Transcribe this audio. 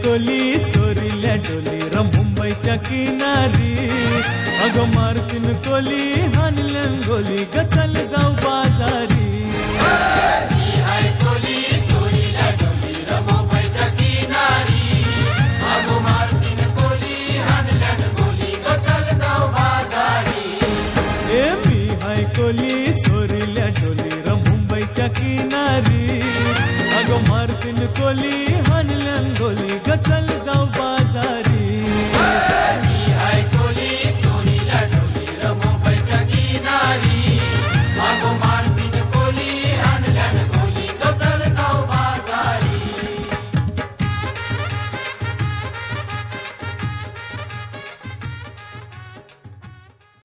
कोली सोरील्या डोली र मुंबईच्या किनारी अगं मारतीन कोली हानल्यान गोली ग चल जाऊ बाजारी कोली सोरील्या डोली र मुंबईच्या किनारी अगं मारतीन कोली हानल्यान गोली ग चल